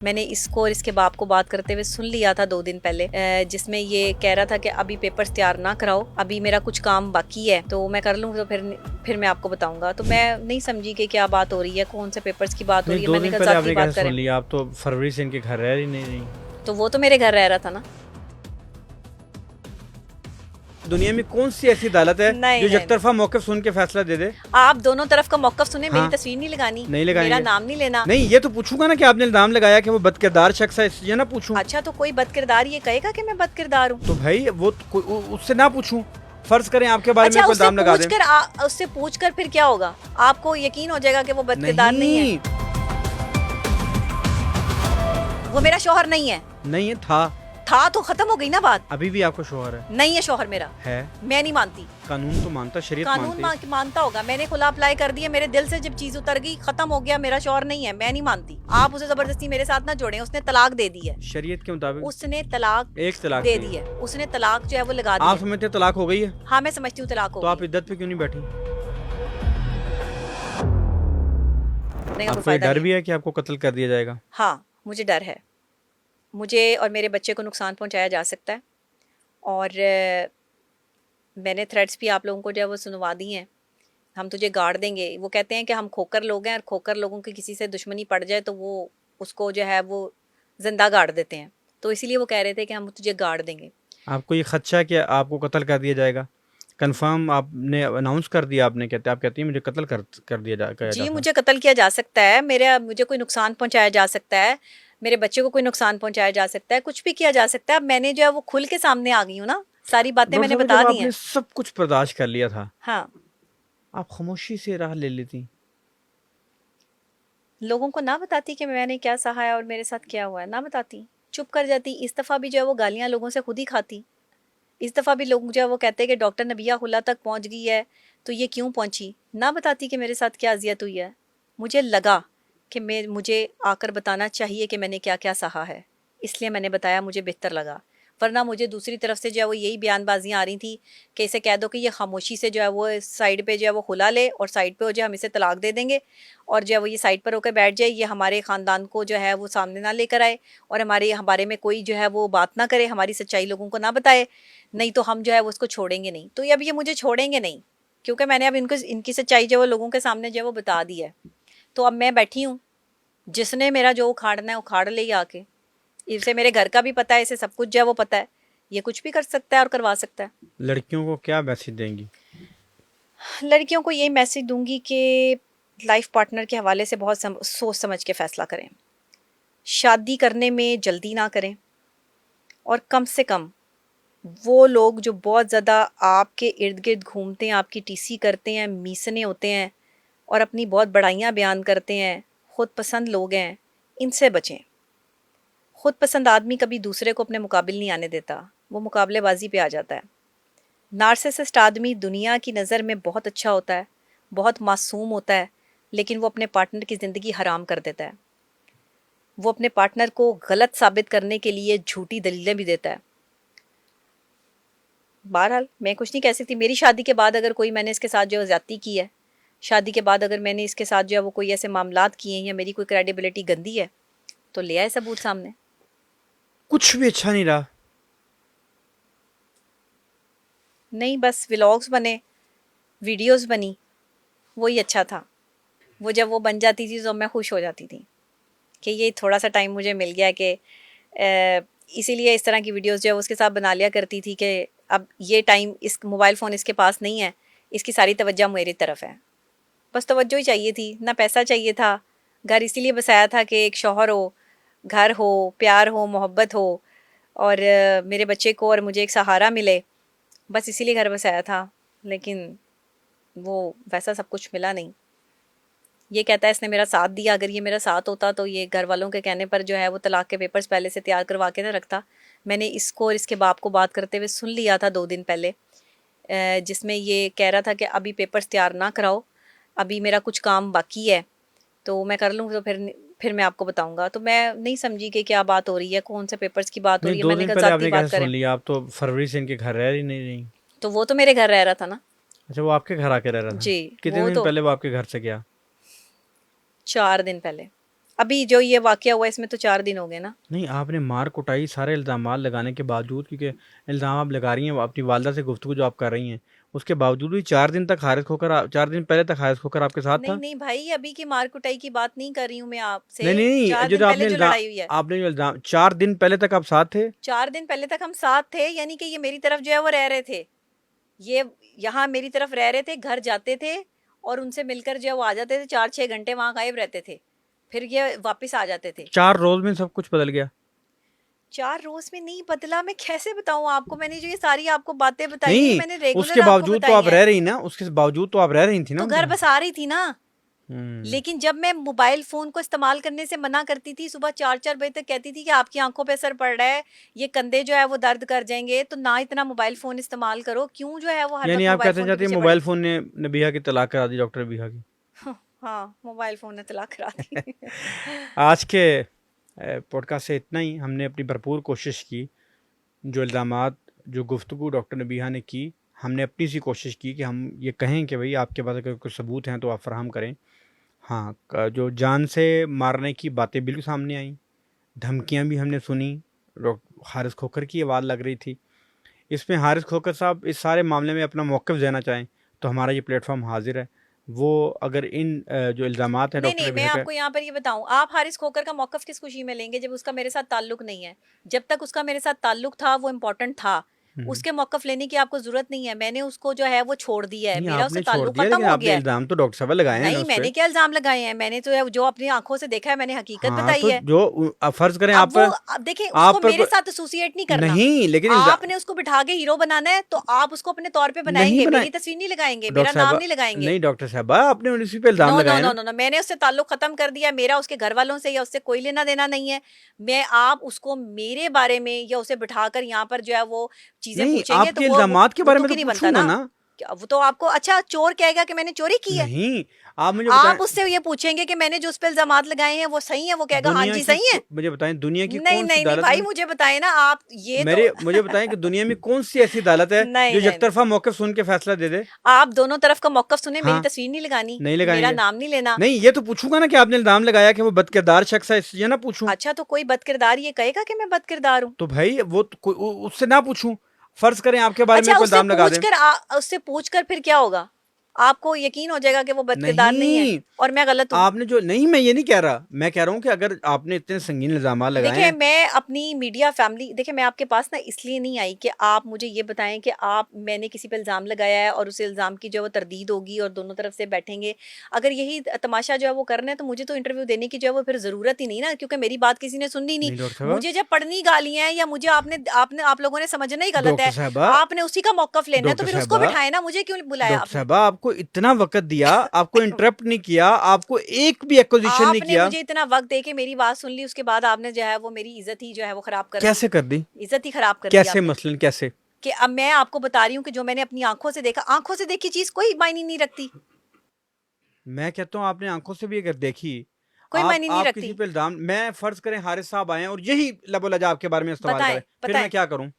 मैंने इसको और इसके बाप को बात करते हुए सुन लिया था 2 दिन पहले, जिसमें ये कह रहा था कि अभी पेपर्स तैयार ना कराओ, अभी मेरा कुछ काम बाकी है तो मैं कर लूँ, तो फिर मैं आपको बताऊंगा। तो मैं नहीं समझी कि क्या बात हो रही है, कौन से पेपर्स की बात हो रही है। दो मैंने दिन कहा पहले जाती आपने बात कैसे सुन करें, लिया? आप तो फरवरी से इनके घर रह ही नहीं। तो वो तो मेरे घर रह रहा था ना। दुनिया में कौन सी ऐसी अदालत है नहीं जो नहीं, यकतरफा मौक़िफ़ सुन के फैसला दे दे? आप दोनों तरफ का मौकफ सुने, हाँ, मेरी तस्वीर नहीं लगानी, नहीं मेरा लगाएंगे। नाम नहीं लेना। नहीं, ये तो पूछूंगा ना कि आपने इल्जाम लगाया कि वो बदकिरदार शख्स है, ये ना पूछूं। अच्छा, तो कोई बदकिरदार ये कहेगा कि मैं बदकिरदार हूँ? तो भाई वो उससे ना पूछूं। फर्ज करें आपके बारे में अच्छा, कोई इल्जाम लगा दें। उससे पूछकर फिर क्या होगा? आपको यकीन हो जाएगा कि वो बदकिरदार नहीं है? वो मेरा शौहर नहीं है। नहीं है, था तो खत्म हो गई ना बात। अभी भी आपको शौहर है? नहीं है शौहर मेरा, है। मैं नहीं मानती। कानून तो मानता, शरीयत कानून मानती। मानता होगा। मैंने खुला अप्लाई कर दिया, मेरे दिल से जब चीज उतर गई, खत्म हो गया, मेरा शौहर नहीं है, मैं नहीं मानती। आप उसे जबरदस्ती मेरे साथ ना जोड़े। उसने तलाक दे दी है, शरीयत के मुताबिक उसने तलाक एक तलाक दे दी है, उसने तलाक जो है वो लगा दी आप है। समझते हैं तलाक हो गई है? हाँ, मैं समझती हूँ तलाक हो तो आप गई। इद्दत पे क्यों नहीं बैठी? नहीं, कोई आपको ये फायदा डर नहीं। भी है कि आपको कत्ल कर दिया जाएगा? हाँ, मुझे डर है। मुझे और मेरे बच्चे को नुकसान पहुंचाया जा सकता है। और मैंने थ्रेट्स भी आप लोगों को जो है वो सुनवा दी हैं। हम तुझे गाड़ देंगे। वो कहते हैं कि हम खोकर लोग हैं, और खोकर लोगों की किसी से दुश्मनी पड़ जाए तो वो उसको जो है वो जिंदा गाड़ देते हैं। तो इसीलिए वो कह रहे थे कि हम तुझे गाड़ देंगे। आपको ये खदशा है कि आपको कत्ल कर दिया जाएगा? कंफर्म आपने अनाउंस कर दिया? आपने कहते आप कहती हैं मुझे कत्ल कर दिया जा किया जी, जाता है। मुझे कत्ल किया जा सकता है, मुझे कोई नुकसान पहुंचाया जा सकता है, मेरे बच्चे को कोई नुकसान पहुंचाया जा सकता है, कुछ भी किया जा सकता है। अब मैंने जो है वो खुल के सामने आ गई हूँ ना, सारी बातें डॉक्टर मैंने साहब, बता जब दी आपने हैं। सब कुछ बर्दाश्त कर लिया था, हाँ, आप खामोशी से राह ले लेती। लोगों को ना बताती कि मैंने क्या सहा है और मेरे साथ क्या हुआ है, ना बताती, चुप कर जाती। इस दफ़ा भी जो है वो गालियाँ लोगों से खुद ही खाती। इस दफ़ा भी लोग जो है वो कहते हैं कि डॉक्टर नबिया हुल्ला तक पहुंच गई है, तो ये क्यों पहुंची? ना बताती कि मेरे साथ क्या अजियत हुई है। मुझे लगा कि मुझे आकर बताना चाहिए कि मैंने क्या क्या सहा है, इसलिए मैंने बताया, मुझे बेहतर लगा। वरना मुझे दूसरी तरफ से जो है वो यही बयानबाजियाँ आ रही थी कि इसे कह दो कि ये खामोशी से जो है वो साइड पे जो है वो खुला ले, और साइड पे हो जाए, हम इसे तलाक दे देंगे, और जो है वो ये साइड पर होकर बैठ जाए, ये हमारे ख़ानदान को जो है वो सामने ना लेकर आए, और हमारे बारे में कोई जो है वो बात ना करे, हमारी सच्चाई लोगों को ना बताए, नहीं तो हम जो है वो उसको छोड़ेंगे नहीं। तो अब ये मुझे छोड़ेंगे नहीं, क्योंकि मैंने अब इनकी सच्चाई जो है वो लोगों के सामने जो है वो बता दी है। तो अब मैं बैठी हूँ, जिसने मेरा जो उखाड़ना है उखाड़ ले ही आके। इसे मेरे घर का भी पता है, इसे सब कुछ जो है वो पता है, ये कुछ भी कर सकता है और करवा सकता है। लड़कियों को क्या मैसेज देंगी? लड़कियों को यही मैसेज दूंगी कि लाइफ पार्टनर के हवाले से बहुत सोच समझ के फैसला करें। शादी करने में जल्दी ना करें, और कम से कम वो लोग जो बहुत ज़्यादा आपके इर्द गिर्द घूमते हैं, आपकी टीसी करते हैं, मीसने होते हैं और अपनी बहुत बड़ाइयाँ बयान करते हैं, ख़ुद पसंद लोग हैं, इनसे बचें। ख़ुद पसंद आदमी कभी दूसरे को अपने मुकाबिल नहीं आने देता, वो मुकाबलेबाजी पे आ जाता है। नार्सिसिस्ट आदमी दुनिया की नज़र में बहुत अच्छा होता है, बहुत मासूम होता है, लेकिन वो अपने पार्टनर की ज़िंदगी हराम कर देता है। वो अपने पार्टनर को गलत साबित करने के लिए झूठी दलीलें भी देता है। बहरहाल मैं कुछ नहीं कह सकती। मेरी शादी के बाद अगर कोई मैंने इसके साथ जो है ज़्यादती की है, शादी के बाद अगर मैंने इसके साथ जो है वो कोई ऐसे मामलात किए हैं या मेरी कोई क्रेडिबिलिटी गंदी है, तो ले आए सबूत सामने। कुछ भी अच्छा नहीं रहा? नहीं, बस व्लॉग्स बने, वीडियोस बनी, वही अच्छा था। वो जब वो बन जाती थी तो मैं खुश हो जाती थी कि ये थोड़ा सा टाइम मुझे मिल गया, कि इसीलिए इस तरह की वीडियोस जो है उसके साथ बना लिया करती थी कि अब ये टाइम, इस मोबाइल फ़ोन इसके पास नहीं है, इसकी सारी तवज्जो मेरी तरफ है। बस तवज्जो ही चाहिए थी, ना पैसा चाहिए था। घर इसीलिए बसाया था कि एक शौहर हो, घर हो, प्यार हो, मोहब्बत हो, और मेरे बच्चे को और मुझे एक सहारा मिले, बस इसीलिए घर बसाया था। लेकिन वो वैसा सब कुछ मिला नहीं। ये कहता है इसने मेरा साथ दिया, अगर ये मेरा साथ होता तो ये घर वालों के कहने पर जो है वो तलाक के पेपर्स पहले से तैयार करवा के ना रखता। मैंने इसको और इसके बाप को बात करते हुए सुन लिया था 2 दिन पहले, जिसमें ये कह रहा था कि अभी पेपर्स तैयार ना कराओ, अभी मेरा कुछ काम बाकी है तो मैं कर लूँ, तो फिर मैं आपको बताऊंगा। तो मैं नहीं समझी कि क्या बात हो रही है, कौन से पेपर्स की बात हो रही है। दो मैंने दिन कहा पहले जाती आपने बात कैसे सुन करें, लिया? आप तो फरवरी से इनके घर रह ही नहीं। तो वो तो मेरे घर रह रहा था ना। अच्छा, वो आपके घर आके रह रहा था? जी, कितने वो दिन तो पहले वो आपके घर से गया? 4 दिन पहले, अभी जो ये वाकया हुआ इसमें तो 4 दिन हो गए ना। नहीं, आपने मार कुटाई सारे इल्ज़ामात लगाने के बावजूद, क्योंकि इल्ज़ाम आप लगा रही हैं अपनी वालदा से गुफ्तगू जो आप कर रही हैं, उसके बावजूद भी 4 दिन तक हारिस खोखर 4 दिन पहले तक हारिस खोखर आपके साथ नहीं था? नहीं भाई, अभी की मार कुटाई की बात नहीं कर रही हूँ मैं नहीं, आपसे। नहीं, नहीं, 4 जो दिन जो पहले जो लड़ाई हुई है, आपने जो इल्ज़ाम 4 दिन पहले तक आप साथ थे? 4 दिन पहले तक हम साथ थे, यानी कि ये मेरी तरफ जो है वो रह रहे थे। ये यहाँ मेरी तरफ रह रहे थे, घर जाते थे और उनसे मिलकर जो है वो आ जाते थे, 4-6 घंटे वहां गायब रहते थे, फिर ये वापस आ जाते थे। 4 रोज़ में सब कुछ बदल गया? 4 रोज में नहीं बदला, मैं कैसे बताऊं आपको? मैंने जो ये सारी आपको बातें बताई है, ये नहीं, मैंने रेगुलर उसके आपको बावजूद तो बताई आप है। रह रही ना, उसके बावजूद तो आप रह रही थी ना तो उनके घर साथ। बस आ रही थी ना। हुँ। लेकिन जब मैं मोबाइल फोन को इस्तेमाल करने से मना करती थी, सुबह 4-4 बजे तक कहती थी कि आपकी आंखों पे असर पड़ रहा है, ये कंधे जो है वो दर्द कर जाएंगे, तो ना इतना मोबाइल फोन इस्तेमाल करो। क्यों जो है वो हर यानी वक्त आप मोबाइल कहना फोन के चाहती हैं पीछे पड़े? मोबाइल फ़ोन ने नबिहा की तलाक करा दी, डॉक्टर नबिहा की। हाँ, मोबाइल फोन ने तलाक करा दी। आज के पॉडकास्ट से इतना ही। हमने अपनी भरपूर कोशिश की, जो इल्ज़ामात, जो गुफ्तगू डॉक्टर नबीहा ने की, हमने अपनी सी कोशिश की कि हम ये कहें कि भई आपके पास अगर कुछ सबूत हैं तो आप फ़राहम करें। हाँ, जो जान से मारने की बातें बिल्कुल सामने आईं, धमकियाँ भी हमने सुनी, हारिस खोखर की आवाज़ लग रही थी। इसमें हारिस खोखर साहब इस सारे मामले में अपना मौक़िफ़ देना चाहें तो हमारा ये प्लेटफॉर्म हाजिर है। वो अगर इन जो इल्ज़ामात हैं नहीं डॉक्टर नहीं, मैं नबीहा के। आपको यहाँ पर ये बताऊं, आप हारिस खोकर का मौकफ किस खुशी में लेंगे जब उसका मेरे साथ ताल्लुक नहीं है? जब तक उसका मेरे साथ ताल्लुक था वो इम्पोर्टेंट था, हम्म, उसके मौकफ लेने की आपको जरूरत नहीं है। मैंने उसको जो है वो छोड़ दिया है, नहीं, मेरा उससे आपने छोड़ ताल्लुक दिया, खत्म लेकिन हो आपने गया है। इल्ज़ाम तो डॉक्टर साहब लगाए हैं ना नहीं, उस पे। मैंने क्या इल्जाम लगाए हैं? मैंने तो जो अपनी आंखों से देखा है, मैंने हकीकत हाँ, बताई तो है। जो फ़र्ज़ करें अब आप वो पर, अब देखिए, आप उसको पर मेरे साथ एसोसिएट नहीं करना। नहीं, लेकिन आपने उसको बिठा के हीरो बनाना है तो आप उसको अपने तौर पे नहीं बनाएंगे, बनाए मेरी तस्वीर नहीं लगाएंगे, मेरा डॉक्टर नाम साहबा। नहीं लगाएंगे। नहीं डॉक्टर साहबा, आपने उसी पे इल्ज़ाम नो नो लगाए नो ना। नो नो, मैंने उससे ताल्लुक खत्म कर दिया। मेरा उसके घर वालों से या उससे कोई लेना देना नहीं है। मैं आप उसको मेरे बारे में या उसे बिठाकर यहाँ पर जो है वो चीजें नहीं, पूछेंगे तो आपके इल्ज़ामात के वो बारे में तो तुक ही नहीं बनता पूछूँगा ना। ना। क्या वो तो आपको अच्छा चोर कहेगा कि मैंने चोरी की है? नहीं, आप मुझे बताएँ, आप उससे ये पूछेंगे कि मैंने जो उस पे इल्जामात लगाए हैं वो सही है, वो कहेगा हाँ दुनिया जी की सही है। मुझे बताएँ, दुनिया की नहीं कौन-सी नहीं नहीं अदालत भाई, में, मुझे बताए ना आप ये तो। मुझे बताएँ कि दुनिया में कौन-सी ऐसी अदालत है नहीं जो नहीं नहीं, यकतरफ़ा मौक़िफ़ सुन के फ़ैसला दे दे? आप दोनों तरफ का मौकफ सुने, मेरी हाँ, तस्वीर नहीं लगानी, नहीं मेरा लगाएँगे। नाम नहीं लेना। नहीं, ये तो पूछूँगा ना कि आपने इल्ज़ाम लगाया कि वो बदकिरदार शख़्स है, इसलिए ना पूछूँ। अच्छा, तो कोई बदकिरदार ये कहेगा कि मैं बदकिरदार हूँ? तो भई वो तो उससे ना पूछूँ? फ़र्ज़ करें आपके बारे में अच्छा, कोई इल्ज़ाम लगा दें। उससे पूछकर फिर क्या होगा? आपको यकीन हो जाएगा कि वो बदकिरदार नहीं है नहीं, और मैं गलत हूँ। आपने जो नहीं, मैं ये नहीं कह रहा। मैं कह रहा हूँ कि अगर आपने इतने संगीन इल्ज़ामात लगाए देखिए, हैं। मैं अपनी मीडिया फैमिली, देखिए मैं आपके पास ना इसलिए नहीं आई कि आप मुझे ये बताएं कि आप मैंने किसी पे इल्ज़ाम लगाया है और उस इल्ज़ाम की जो है वो तरदीद होगी और दोनों तरफ से बैठेंगे। अगर यही तमाशा जो है वो करना है तो मुझे तो इंटरव्यू देने की जो है वो फिर ज़रूरत ही नहीं ना, क्योंकि मेरी बात किसी ने सुननी नहीं। नहीं डॉक्टर साहबा, मुझे जब पढ़नी गालियाँ हैं या मुझे आपने आपने आप लोगों ने समझना ही गलत डॉक्टर है, साहबा, आपने उसी का मौक़िफ़ लेना है तो डॉक्टर फिर उसको साहबा, बिठाएँ ना, मुझे क्यों बुलाया डॉक्टर आपने? साहबा, आपको इतना वक़्त दिया, आपको इंटरप्ट नहीं किया, आपको एक भी एक्विज़िशन नहीं आपने किया। मुझे इतना वक़्त दे के मेरी बात सुन ली, उसके बाद आपने जो है वो मेरी इज़्ज़त ही जो है वो ख़राब कर दी। कैसे कर दी? इज़्ज़त ही ख़राब कर दी कैसे आपने। मसलन कैसे? कि अब मैं आपको बता रही हूँ कि जो मैंने अपनी आँखों से देखा, आँखों से देखी चीज़ कोई मायने नहीं रखती, मैं कहता हूँ आपने आँखों से भी अगर देखी, कोई मायने नहीं आप किसी रखती। पे इल्ज़ाम, मैं फ़र्ज़ करें हारिस साहब आए हैं और यही लबो-लजा आपके बारे में इस्तेमाल करें, बताएँ, फिर मैं बताएँ। क्या करूँ?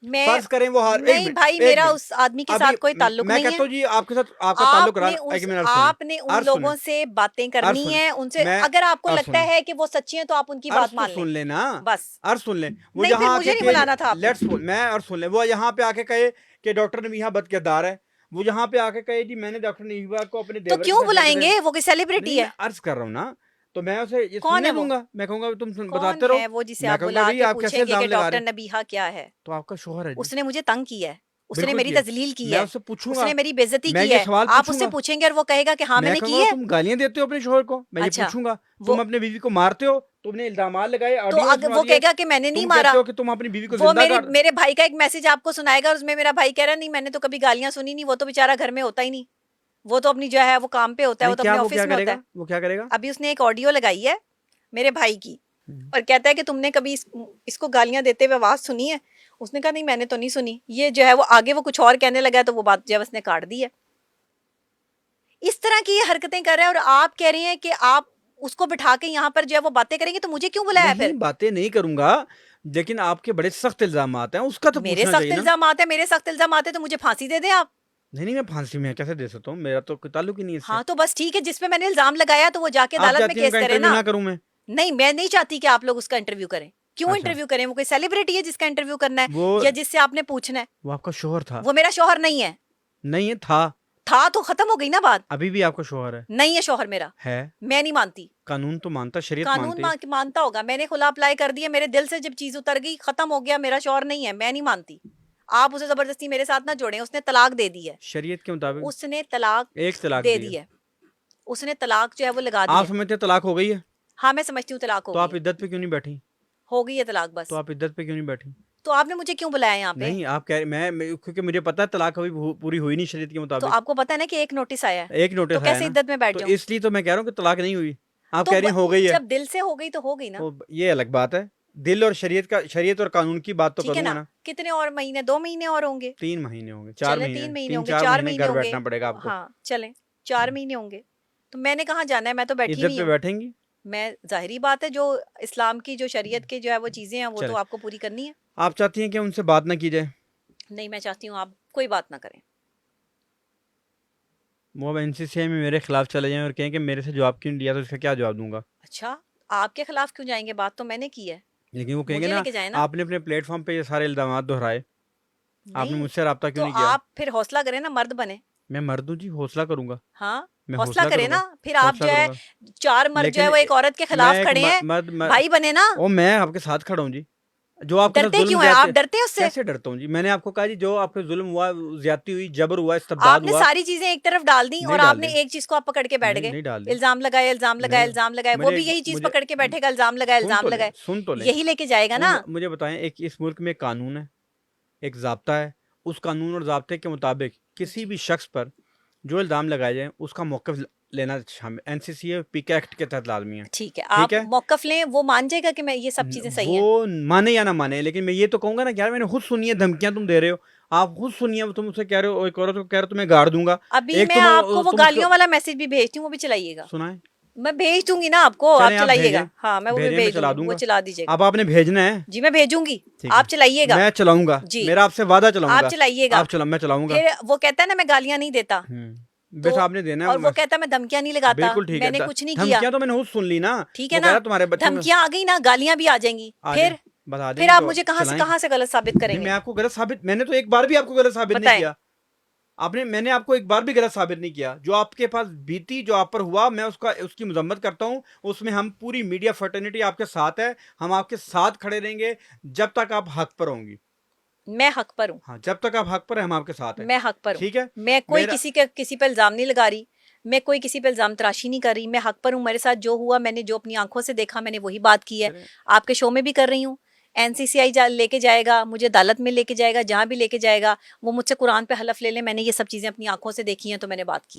मैं फ़र्ज़ करें वो हार नहीं भाई, 1 मेरा मिनट, उस आदमी के साथ अभी कोई ताल्लुक मैं नहीं कहता है। हूँ जी आपके साथ आपका ताल्लुक रहा, एक मिनट आपने उन अर्ज़ सुनें, लोगों से बातें अर्ज़ करनी सुनें, है, उनसे मैं अगर आपको अर्ज़ लगता सुनें, है कि वो सच्ची हैं तो आप उनकी अर्ज़ बात तो मान लें। सुन लें ना, बस। अर्ज़ सुन लें। वो नहीं, फिर यहाँ मुझे आके नहीं कहे, बुलाना था आपने। मैं अर्ज़ सुन लें, वो यहाँ पे आके कहे कि डॉक्टर नबीहा बदकिरदार है। वो यहाँ पे आके कहे जी मैंने डॉक्टर नबीहा को अपने तो देवर के क्यों साथ जगह दे। बुलाएँगे? वो कोई सेलिब्रिटी नहीं, मैं है? अर्ज़ कर रहा हूँ ना, तो मैं उसे ये कौन है सुनने वो? दूँगा। मैं कहूँगा तुम कौन बताते रहो। है वो जिसे मैं आप कहूँगा बुला भई के आप कैसे पूछेंगे इल्ज़ाम कि लगा डॉक्टर रहे हैं? नबीहा क्या है? तो आपका शौहर है जी। उसने मुझे तंग किया है, उसने बिल्कुल मेरी किया। तज़लील की मैं है, उससे पूछूँगा, उसने मेरी बेइज़्ज़ती मैं की ये है। सवाल आप उससे पूछूँगा। पूछेंगे और वो कहेगा कि हाँ, मैं मैंने की कहूँगा है। तुम गालियाँ देते हो अपने शौहर को? मैं ये अच्छा, पूछूँगा। वो तुम अपनी बीवी को मारते हो? तुमने इल्ज़ामात लगाए, तो ऑडियो अग सुना वो दिए। कहेगा कि मैंने नहीं तुम कहते मारा। हो कि तुम अपनी बीवी को वो ज़िंदा काट। मेरे भाई का एक मैसेज आपको सुनाएगा, उसमें मेरा भाई कह रहा है नहीं मैंने तो कभी गालियाँ सुनी नहीं, वो तो बेचारा घर में होता ही नहीं। वो तो अपनी जो है वो काम पे होता है, नहीं, वो तो क्या अपने वो क्या ऑफ़िस में होता है। करेगा? वो क्या करेगा? अभी उसने एक ऑडियो लगाई है मेरे भाई की हुँ। और कहता है कि तुमने कभी इसको गालियाँ देते हुए आवाज़ सुनी है? उसने कहा नहीं मैंने तो नहीं सुनी। ये जो है वो आगे वो कुछ और कहने लगा है तो वो बात जो है उसने काट दी है। इस तरह की ये हरकतें कर रहा है और आप कह रहे हैं कि आप उसको बिठा के यहाँ पर जो है वो बातें करेंगे, तो मुझे क्यों बुलाया नहीं, फिर? बातें नहीं करूँगा, लेकिन आपके बड़े सख्त इल्ज़ामात हैं, उसका तो मेरे पूछना चाहिए सख्त ना। इल्ज़ामात है, मेरे सख्त इल्ज़ामात है तो मुझे फांसी दे दें आप। नहीं, नहीं, मैं फांसी में कैसे दे सकता हूँ? मेरा तो कोई ताल्लुक ही नहीं है इससे। हाँ, तो बस ठीक है, जिस पे मैंने इल्ज़ाम लगाया तो वो जाके आप अदालत में चाहती हैं केस उनका करे इंटरव्यू ना। ना करूँ मैं? नहीं, मैं नहीं चाहती कि आप लोग उसका इंटरव्यू करें। क्यों अच्छा। इंटरव्यू करें? वो कोई सेलिब्रिटी है जिसका इंटरव्यू करना है वो या जिससे आपने पूछना है? वो आपका शोहर था। वो मेरा शौहर नहीं है। नहीं है, था तो खत्म हो गई ना बात। अभी भी आपका शोहर है। नहीं है शौहर मेरा, है। मैं नहीं मानती। कानून तो मानता, शरीयत कानून मानती है। मानता होगा, मैंने खुला अप्लाई कर दिया, मेरे दिल से जब चीज उतर गई, खत्म हो गया, मेरा शौहर नहीं है, मैं नहीं मानती। आप उसे जबरदस्ती मेरे साथ ना जोड़ें, उसने तलाक दे दी है। शरीयत के मुताबिक उसने तलाक एक तलाक दे दी दी है। है। उसने तलाक जो है वो लगा दी आप है। समझते हैं तलाक हो गई है? हाँ, मैं समझती हूँ तलाक हो तो गई आप है। इद्दत पे क्यों नहीं बैठी? हो गई है तलाक तो बस। आप इद्दत पे क्यों नहीं बैठी? तो आपने मुझे क्यों बुलाया यहाँ पे? नहीं, आप कह क्योंकि मुझे पता है तलाक अभी पूरी हुई नहीं शरीयत के तो मुताबिक। आपको पता है ना कि एक नोटिस आया है, एक नोटिस तो आया कैसे ना, इद्दत में बैठ तो जाऊं? इसलिए तो मैं कह रहा हूँ कि तलाक नहीं हुई। आप तो कह रही हैं हो गई है। जब दिल से हो गई तो हो गई ना। ये अलग बात है। दिल और शरीयत और कानून की बात तो ठीक है करूंगा ना। ना। कितने और महीने? 2 महीने और होंगे। 3 महीने होंगे, चले 3 महीने होंगे, 4 4 महीने महीने घर होंगे। बैठना पड़ेगा आपको। हाँ चलें, 4 महीने होंगे। तो मैंने कहाँ जाना है? मैं तो बैठी इज्जत नहीं पे हूँ। बैठेंगी? मैं, जाहिरी बात है, जो इस्लाम की, जो शरीयत के जो है वो चीजें हैं, वो तो चले, आपको पूरी करनी है। आप चाहती हैं कि उनसे बात ना की जाए? नहीं, मैं चाहती हूँ आप कोई बात ना करें। वो अब एनसीसीआई में मेरे खिलाफ चले जाएं और कहें कि मेरे से जवाब क्यों नहीं लिया, तो इसका क्या जवाब दूंगा? अच्छा, आपके खिलाफ क्यों जाएंगे? बात तो मैंने की है। लेकिन वो कहेंगे मुझे ना, लेके जाए ना। आपने अपने प्लेटफॉर्म पे ये सारे इल्जामात दोहराए, आपने नहीं, मुझसे रब्ता क्यों तो नहीं किया? आप फिर हौसला करें ना, मर्द बने। मैं मर्द हूँ जी, हौसला करूंगा। हाँ, मैं हौसला हौसला करें ना। करूंगा। फिर आप हौसला जो है, करूंगा। 4 मर्द जो है लेकिन वो एक औरत के मैं खिलाफ एक खड़े हैं, भाई बने ना। ओ, मैं आपके साथ खड़ा हूँ जी। जो आपके साथ डरते जुल्म क्यों है आप? ज्यादा, डरते हैं उससे? कैसे डरता हूँ जी? मैंने आपको कहा जी, जो आपके जुल्म हुआ, ज्यादती हुई, जबर हुआ, इस्तबदाद आपने हुआ। सारी चीजें एक तरफ डाल दी नहीं और डाल आपने दी। एक चीज को आप पकड़ के बैठ नहीं, गए। नहीं डाल दी। इल्जाम लगाए, इल्जाम लगाए, नहीं, इल्जाम लगाए, वो मुझे भी यही चीज मुझे पकड़ के बैठेगा, इल्जाम लगाए, इल्जाम लगाए। सुन तो लें। यही लेके जाएगा ना। मुझे बताएं, एक इस मुल्क में एक कानून है, एक ज़ाब्ता है। उस कानून और ज़ाब्ते के मुताबिक किसी जी, भी शख्स पर जो इल्ज़ाम लगाए जाए, उसका मौक़िफ़ लेना शामिल एनसीसी पीके एक्ट के तहत लाजमी है। ठीक है, ठीक आप है? मौकफ लें, वो मान जाएगा कि मैं ये सब चीजें सही हैं। वो माने या ना माने, लेकिन मैं ये तो कहूँगा ना कि यार, मैंने खुद सुनी है धमकियाँ तुम दे रहे हो। आप खुद सुनिए, तुम मुझसे कह रहे हो, एक औरत को कह रहे हो तुम्हें गाड़ दूंगा। अभी एक मैं आपको वो तुम उसको गालियों वाला मैसेज भी भेजती हूँ, वो भी चलाइएगा। सुनाएं। मैं भेज दूंगी ना आपको, आप चलें, आप चलाइएगा। भेजें। हाँ, मैं वो भी भेजें, मैं भेज चला दूंगी, वो दूंगा। चला दीजिएगा। अब आपने भेजना है। जी, मैं भेजूंगी, ठीक आप है, चलाइएगा। मैं चलाऊंगा। जी, मेरा आपसे वादा आप चलाऊंगा। चलाइएगा। मैं चलाऊंगा। फिर वो कहता है ना मैं गालियां नहीं देता, तो बस आपने देना है और वो वो मैसेज। कहता है मैं धमकियां नहीं लगाता, बिल्कुल ठीक है। मैंने कुछ नहीं किया। धमकियां तो मैंने खुद सुन ली ना। ठीक है वो कह ना। रहा तुम्हारे बच्चों में धमकियां आ गई ना, गालियां भी आ जाएंगी। आ जाए, फिर बस आ फिर जाएंगी आप तो मुझे चलाएं। कहां से गलत साबित नहीं, मैं करेंगे? आपको गलत साबित, मैंने तो एक बार भी आपको गलत साबित नहीं बताएं। किया। मैंने आपको एक बार भी गलत साबित नहीं किया। जो आपके पास बीती, जो आप पर हुआ, मैं उसकी मजम्मत करता हूं। उसमें हम पूरी मीडिया फर्टर्निटी आपके साथ है। हम आपके साथ खड़े रहेंगे जब तक आप हक पर होंगी। मैं हक पर हूँ। हाँ, जब तक आप हक पर है, हम आपके साथ हैं। मैं हक पर हूँ। ठीक है? मैं कोई मेरा किसी पे इल्जाम नहीं लगा रही, मैं कोई किसी पे इल्जाम तराशी नहीं कर रही। मैं हक पर हूँ। मेरे साथ जो हुआ, मैंने जो अपनी आंखों से देखा, मैंने वही बात की है। चलें, आपके शो में भी कर रही हूँ। एनसीसीआई लेके जाएगा, मुझे अदालत में लेके जाएगा, जहां भी लेके जाएगा। वो मुझसे कुरान पे हलफ ले ले, मैंने ये सब चीजें अपनी आंखों से देखी हैं, तो मैंने बात की।